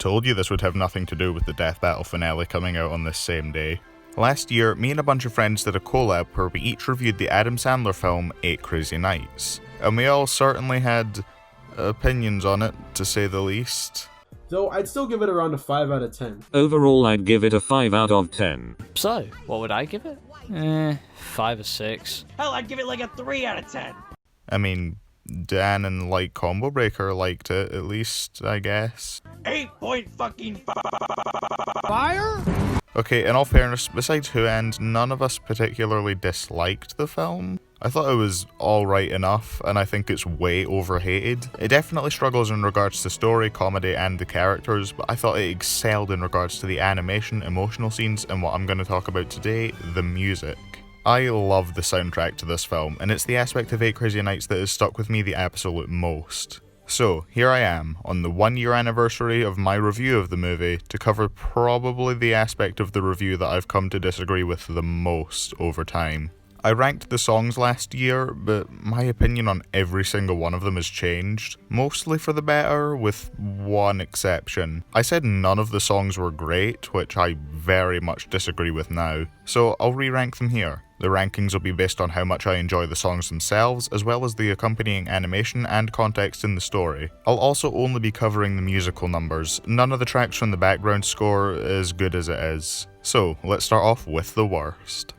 Told you this would have nothing to do with the Death Battle finale coming out on this same day. Last year, me and a bunch of friends did a collab where we each reviewed the Adam Sandler film 8 Crazy Nights, and we all certainly had opinions on it, to say the least. Though I'd still give it around a 5 out of 10. Overall, I'd give it a 5 out of 10. So, what would I give it? 5 or 6. Hell, I'd give it like a 3 out of 10. I mean, Dan and Combo Breaker liked it, at least, I guess. 8.5 Fire? Okay, in all fairness, besides Who and none of us particularly disliked the film. I thought it was alright enough, and I think it's way overhated. It definitely struggles in regards to story, comedy, and the characters, but I thought it excelled in regards to the animation, emotional scenes, and what I'm going to talk about today, the music. I love the soundtrack to this film, and it's the aspect of 8 Crazy Nights that has stuck with me the absolute most. So, here I am, on the 1 year anniversary of my review of the movie, to cover probably the aspect of the review that I've come to disagree with the most over time. I ranked the songs last year, but my opinion on every single one of them has changed, mostly for the better, with one exception. I said none of the songs were great, which I very much disagree with now, so I'll re-rank them here. The rankings will be based on how much I enjoy the songs themselves, as well as the accompanying animation and context in the story. I'll also only be covering the musical numbers. None of the tracks from the background score as good as it is. So, let's start off with the worst.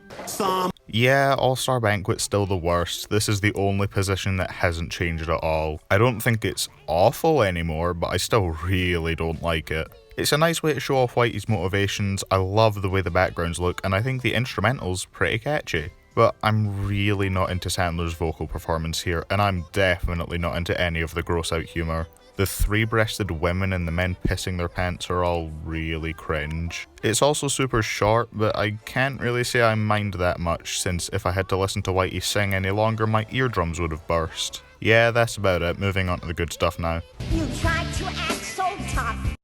Yeah, AllStar Banquet's still the worst. This is the only position that hasn't changed at all. I don't think it's awful anymore, but I still really don't like it. It's a nice way to show off Whitey's motivations, I love the way the backgrounds look, and I think the instrumental's pretty catchy. But I'm really not into Sandler's vocal performance here, and I'm definitely not into any of the gross out humour. The 3-breasted women and the men pissing their pants are all really cringe. It's also super short, but I can't really say I mind that much, since if I had to listen to Whitey sing any longer, my eardrums would have burst. Yeah, that's about it, moving on to the good stuff now. You tried to act so tough,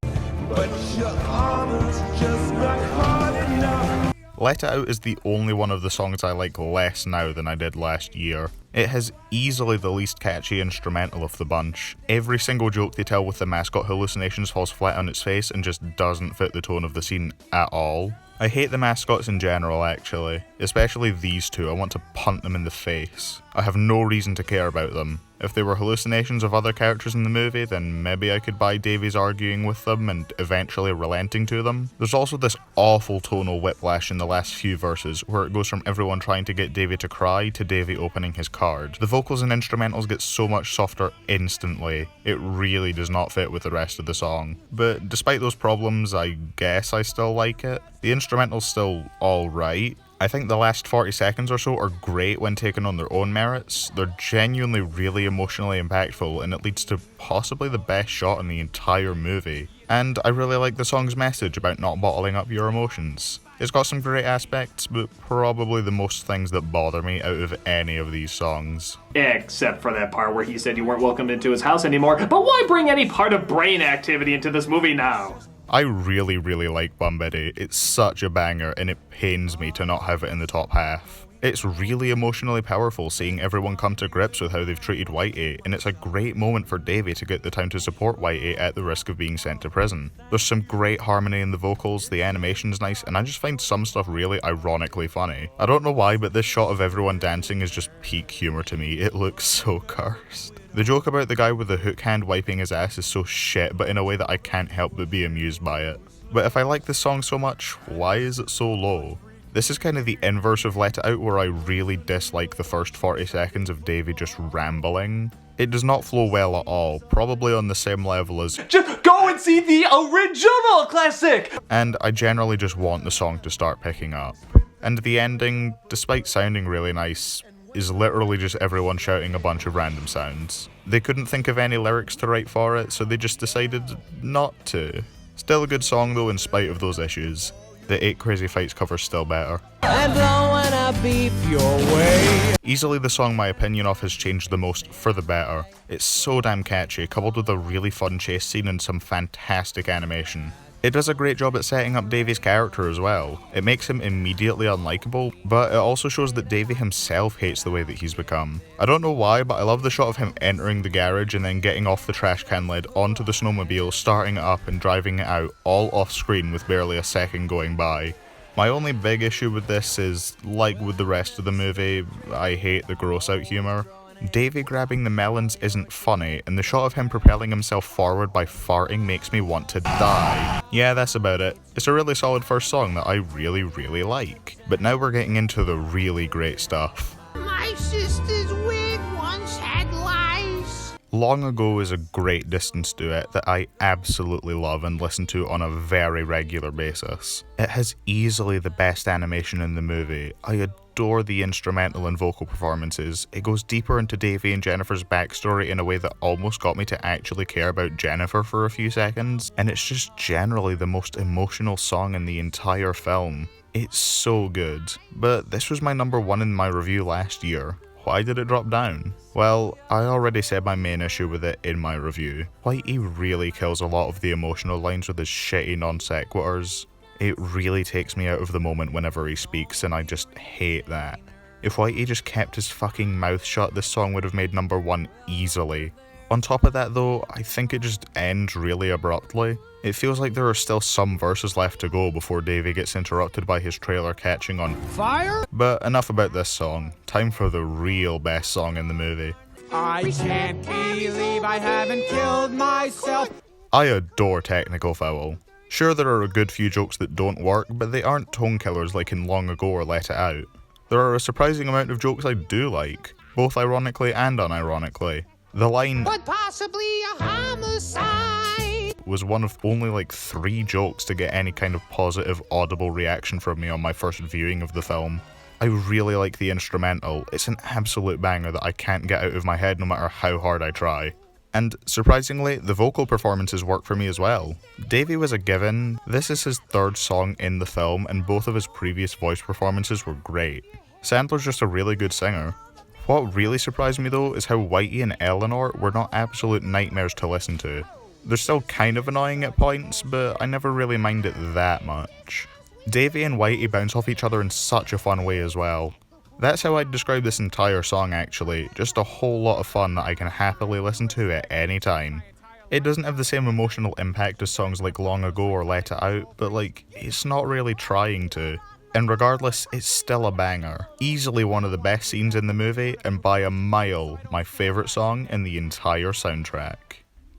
but your armor's just not hard enough. Let It Out is the only one of the songs I like less now than I did last year. It has easily the least catchy instrumental of the bunch. Every single joke they tell with the mascot hallucinations falls flat on its face and just doesn't fit the tone of the scene at all. I hate the mascots in general actually, especially these two. I want to punt them in the face. I have no reason to care about them. If they were hallucinations of other characters in the movie, then maybe I could buy Davey's arguing with them and eventually relenting to them. There's also this awful tonal whiplash in the last few verses, where it goes from everyone trying to get Davey to cry to Davey opening his card. The vocals and instrumentals get so much softer instantly, it really does not fit with the rest of the song. But despite those problems, I guess I still like it. The instrumental's still alright. I think the last 40 seconds or so are great when taken on their own merits. They're genuinely really emotionally impactful, and it leads to possibly the best shot in the entire movie. And I really like the song's message about not bottling up your emotions. It's got some great aspects, but probably the most things that bother me out of any of these songs. Except for that part where he said you weren't welcome into his house anymore, but why bring any part of brain activity into this movie now? I really like Bum Biddy. It's such a banger, and it pains me to not have it in the top half. It's really emotionally powerful seeing everyone come to grips with how they've treated Whitey, and it's a great moment for Davey to get the time to support Whitey at the risk of being sent to prison. There's some great harmony in the vocals, the animation's nice, and I just find some stuff really ironically funny. I don't know why, but this shot of everyone dancing is just peak humour to me. It looks so cursed. The joke about the guy with the hook hand wiping his ass is so shit, but in a way that I can't help but be amused by it. But if I like this song so much, why is it so low? This is kind of the inverse of Let It Out, where I really dislike the first 40 seconds of Davey just rambling. It does not flow well at all, probably on the same level as Just go and see the original classic! And I generally just want the song to start picking up. And the ending, despite sounding really nice, is literally just everyone shouting a bunch of random sounds. They couldn't think of any lyrics to write for it, so they just decided not to. Still a good song though in spite of those issues. The 8 Crazy Fights cover's still better. I'm blowing a beef your way. Easily the song my opinion of has changed the most for the better. It's so damn catchy, coupled with a really fun chase scene and some fantastic animation. It does a great job at setting up Davey's character as well. It makes him immediately unlikable, but it also shows that Davey himself hates the way that he's become. I don't know why, but I love the shot of him entering the garage and then getting off the trash can lid onto the snowmobile, starting it up and driving it out, all off screen with barely a second going by. My only big issue with this is, like with the rest of the movie, I hate the gross out humour. Davey grabbing the melons isn't funny, and the shot of him propelling himself forward by farting makes me want to die. Yeah, that's about it. It's a really solid first song that I really like. But now we're getting into the really great stuff. My sister's wig once had lice. Long Ago is a great distance duet that I absolutely love and listen to on a very regular basis. It has easily the best animation in the movie. I adore the instrumental and vocal performances. It goes deeper into Davey and Jennifer's backstory in a way that almost got me to actually care about Jennifer for a few seconds, and it's just generally the most emotional song in the entire film. It's so good. But this was my number one in my review last year. Why did it drop down? Well, I already said my main issue with it in my review. Whitey really kills a lot of the emotional lines with his shitty non sequiturs. It really takes me out of the moment whenever he speaks, and I just hate that. If Whitey just kept his fucking mouth shut, this song would have made number one easily. On top of that though, I think it just ends really abruptly. It feels like there are still some verses left to go before Davey gets interrupted by his trailer catching on Fire? But enough about this song. Time for the real best song in the movie. I can't believe I haven't killed myself. I adore Technical Foul. Sure, there are a good few jokes that don't work, but they aren't tone killers like in Long Ago or Let It Out. There are a surprising amount of jokes I do like, both ironically and unironically. The line, But possibly a homicide. was one of only like 3 jokes to get any kind of positive audible reaction from me on my first viewing of the film. I really like the instrumental. It's an absolute banger that I can't get out of my head no matter how hard I try. And surprisingly, the vocal performances work for me as well. Davey was a given. This is his 3rd song in the film, and both of his previous voice performances were great. Sandler's just a really good singer. What really surprised me though is how Whitey and Eleanor were not absolute nightmares to listen to. They're still kind of annoying at points, but I never really mind it that much. Davey and Whitey bounce off each other in such a fun way as well. That's how I'd describe this entire song actually, just a whole lot of fun that I can happily listen to at any time. It doesn't have the same emotional impact as songs like Long Ago or Let It Out, but like, it's not really trying to. And regardless, it's still a banger. Easily one of the best scenes in the movie, and by a mile, my favourite song in the entire soundtrack.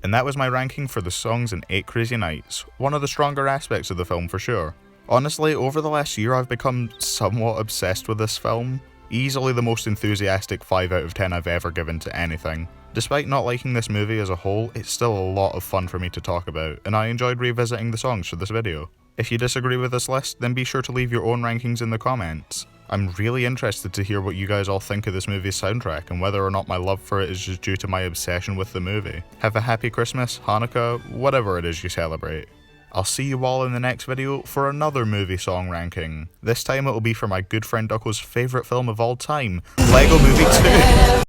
And that was my ranking for the songs in 8 Crazy Nights, one of the stronger aspects of the film for sure. Honestly, over the last year I've become somewhat obsessed with this film. Easily the most enthusiastic 5 out of 10 I've ever given to anything. Despite not liking this movie as a whole, it's still a lot of fun for me to talk about, and I enjoyed revisiting the songs for this video. If you disagree with this list, then be sure to leave your own rankings in the comments. I'm really interested to hear what you guys all think of this movie's soundtrack and whether or not my love for it is just due to my obsession with the movie. Have a happy Christmas, Hanukkah, whatever it is you celebrate. I'll see you all in the next video for another movie song ranking. This time it will be for my good friend Ducko's favourite film of all time, Lego Movie 2.